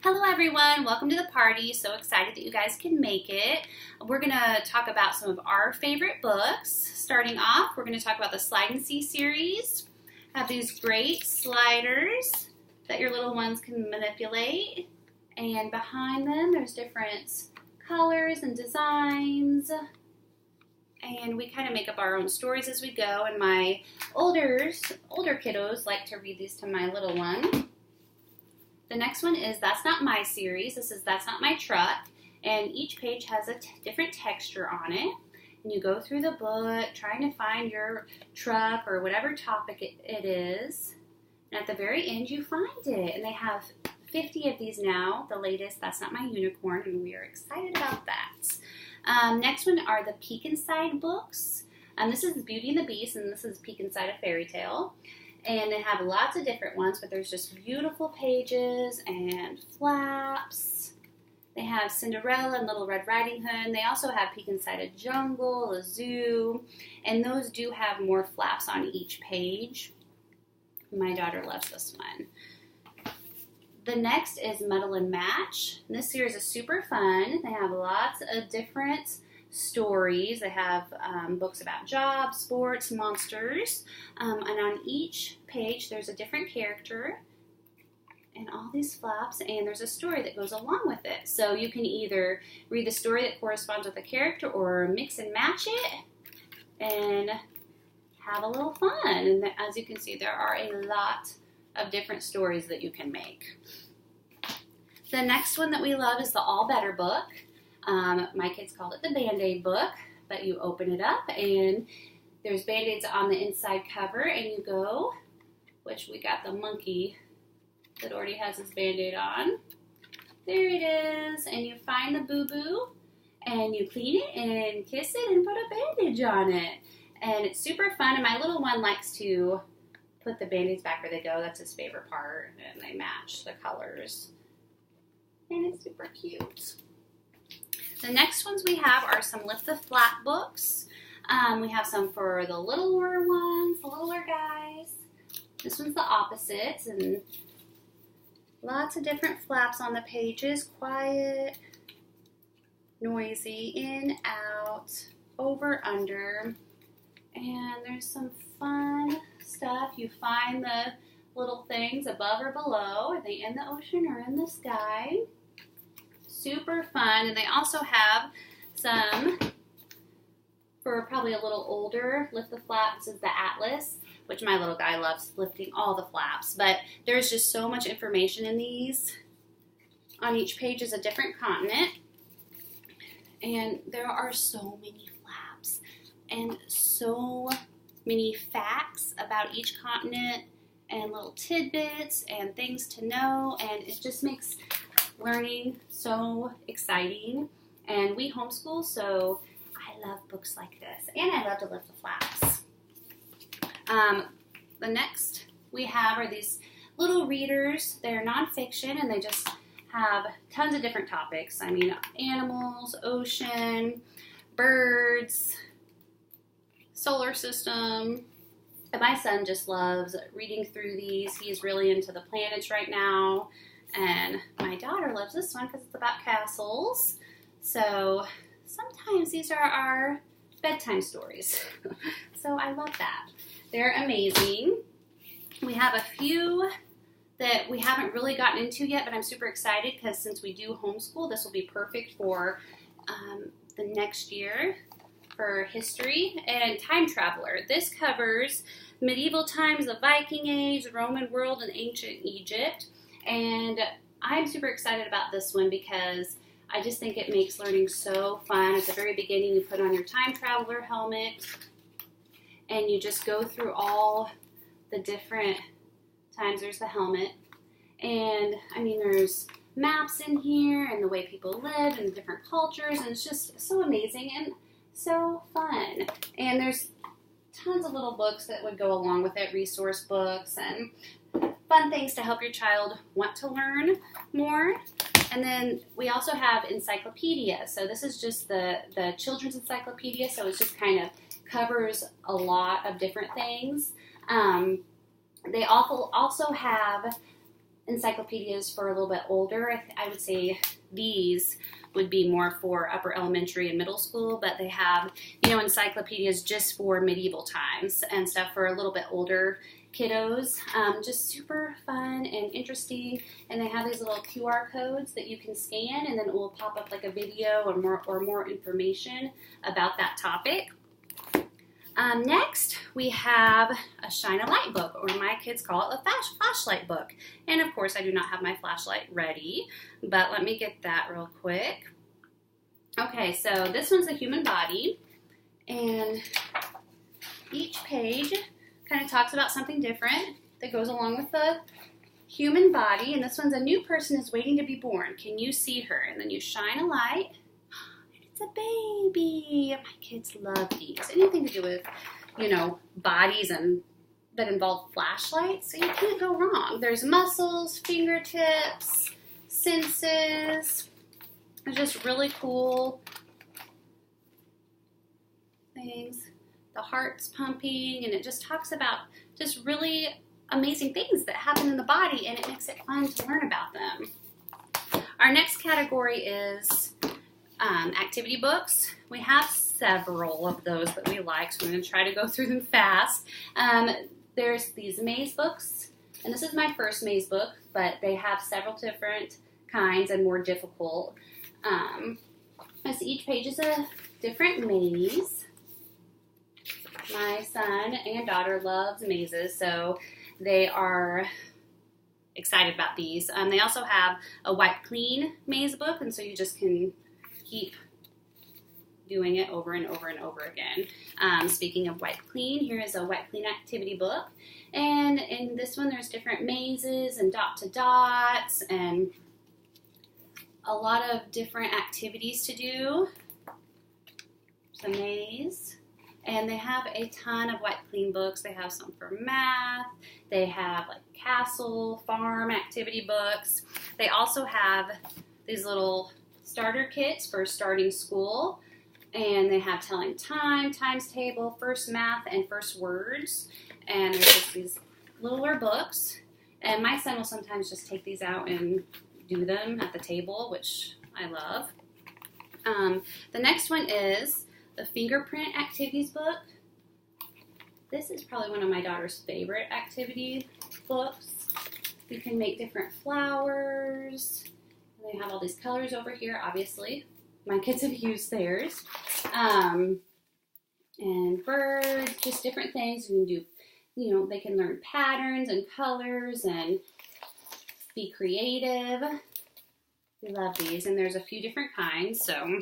Hello everyone, welcome to the party. So excited that you guys can make it. We're going to talk about some of our favorite books. Starting off, we're going to talk about the Slide and See series. I have these great sliders that your little ones can manipulate. And behind them, there's different colors and designs. And we kind of make up our own stories as we go. And my older kiddos like to read these to my little one. The next one is That's Not My series. This is That's Not My Truck. And each page has a different texture on it. And you go through the book trying to find your truck or whatever topic it is. And at the very end, you find it. And they have 50 of these now. The latest, That's Not My Unicorn. And we are excited about that. Next one are the Peek Inside books. This is Beauty and the Beast, and this is Peek Inside a Fairy Tale. And they have lots of different ones, but there's just beautiful pages and flaps. They have Cinderella and Little Red Riding Hood. And they also have Peek Inside a Jungle, a Zoo, and those do have more flaps on each page. My daughter loves this one. The next is Muddle and Match. And this series is super fun. They have lots of different stories. They have books about jobs, sports, monsters, and on each page there's a different character and all these flaps, and there's a story that goes along with it. So you can either read the story that corresponds with the character or mix and match it and have a little fun. And as you can see, there are a lot of different stories that you can make. The next one that we love is the All Better book. My kids called it the Band-Aid book, but you open it up and there's Band-Aids on the inside cover, and you go, which we got the monkey that already has his Band-Aid on. There it is, and you find the boo-boo and you clean it and kiss it and put a bandage on it. And it's super fun, and my little one likes to put the Band-Aids back where they go. That's his favorite part, and they match the colors. And it's super cute. The next ones we have are some Lift the Flap books. We have some for the littler ones, the littler guys. This one's the opposites, and lots of different flaps on the pages. Quiet, noisy, in, out, over, under. And there's some fun stuff. You find the little things above or below. Are they in the ocean or in the sky? Super fun. And they also have some for probably a little older. Lift the Flap. This is the Atlas, which my little guy loves lifting all the flaps. But there's just so much information in these. On each page is a different continent. And there are so many flaps and so many facts about each continent and little tidbits and things to know. And it just makes learning so exciting. And we homeschool, so I love books like this, and I love to lift the flaps. The next we have are these little readers. They're nonfiction, and they just have tons of different topics. I mean, animals, ocean, birds, solar system. And my son just loves reading through these. He's really into the planets right now. And my daughter loves this one because it's about castles. So sometimes these are our bedtime stories. So I love that. They're amazing. We have a few that we haven't really gotten into yet, but I'm super excited because since we do homeschool, this will be perfect for the next year for history and time traveler. This covers medieval times, the Viking Age, the Roman world, and ancient Egypt. And I'm super excited about this one because I just think it makes learning so fun. At the very beginning, you put on your time traveler helmet and you just go through all the different times. There's the helmet. And I mean, there's maps in here and the way people live and different cultures. And it's just so amazing and so fun. And there's tons of little books that would go along with it, resource books and fun things to help your child want to learn more. And then we also have encyclopedia. So this is just the children's encyclopedia. So it just kind of covers a lot of different things. They also have encyclopedias for a little bit older. I would say these would be more for upper elementary and middle school, but they have, you know, encyclopedias just for medieval times and stuff for a little bit older kiddos. Just super fun and interesting, and they have these little QR codes that you can scan, and then it will pop up like a video or more information about that topic. Next, we have a Shine a Light book, or my kids call it a flashlight book. And of course, I do not have my flashlight ready, but let me get that real quick. Okay, so this one's the human body, and each page kind of talks about something different that goes along with the human body. And this one's a new person is waiting to be born. Can you see her? And then you shine a light. It's a baby. My kids love these. Anything to do with, you know, bodies and that involve flashlights, so you can't go wrong. There's muscles, fingertips, senses. It's just really cool things. The heart's pumping, and it just talks about just really amazing things that happen in the body, and it makes it fun to learn about them. Our next category is activity books. We have several of those that we like, so I'm going to try to go through them fast. There's these maze books, and this is my first maze book, but they have several different kinds and more difficult. As each page is a different maze. My son and daughter loves mazes, so they are excited about these. They also have a wipe clean maze book, and so you just can keep doing it over and over and over again. Speaking of wipe clean, here is a wipe clean activity book, and in this one there's different mazes and dot to dots and a lot of different activities to do. It's a maze. And they have a ton of wipe clean books. They have some for math. They have like castle, farm activity books. They also have these little starter kits for starting school. And they have telling time, times table, first math, and first words. And there's just these littler books. And my son will sometimes just take these out and do them at the table, which I love. The next one is the fingerprint activities book. This is probably one of my daughter's favorite activity books. You can make different flowers. They have all these colors over here, obviously. My kids have used theirs. And birds, just different things. You can do, you know, they can learn patterns and colors and be creative. We love these, and there's a few different kinds, so.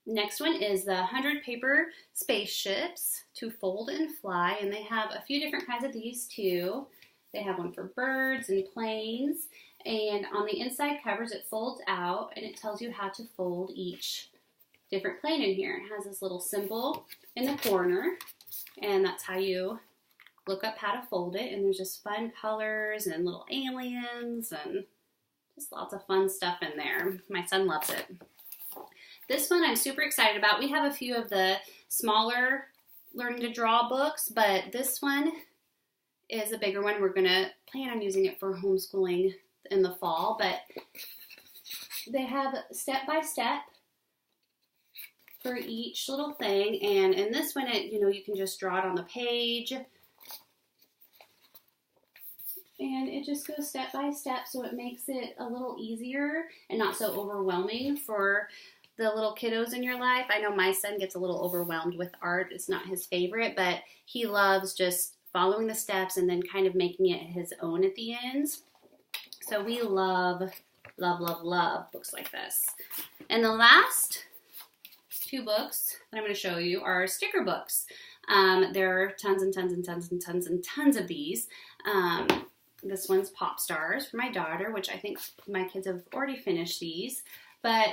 Next one is the 100 paper spaceships to fold and fly, and they have a few different kinds of these too. They have one for birds and planes, and on the inside covers it folds out, and it tells you how to fold each different plane in here. It has this little symbol in the corner, and that's how you look up how to fold it, and there's just fun colors and little aliens and just lots of fun stuff in there. My son loves it. This one I'm super excited about. We have a few of the smaller learning to draw books, but this one is a bigger one. We're going to plan on using it for homeschooling in the fall, but they have step by step for each little thing, and in this one, you can just draw it on the page, and it just goes step by step, so it makes it a little easier and not so overwhelming for the little kiddos in your life. I know my son gets a little overwhelmed with art. It's not his favorite, but he loves just following the steps and then kind of making it his own at the ends. So we love, love, love, love books like this. And the last two books that I'm going to show you are sticker books. There are tons and tons and tons and tons and tons of these. This one's Pop Stars for my daughter, which I think my kids have already finished these, but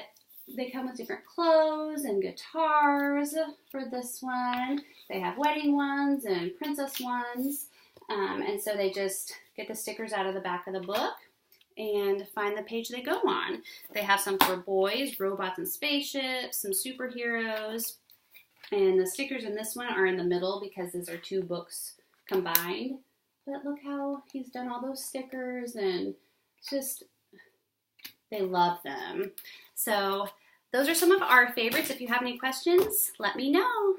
they come with different clothes and guitars for this one. They have wedding ones and princess ones. And so they just get the stickers out of the back of the book and find the page they go on. They have some for boys, robots and spaceships, some superheroes. And the stickers in this one are in the middle because these are two books combined. But look how he's done all those stickers, and just, they love them. So those are some of our favorites. If you have any questions, let me know.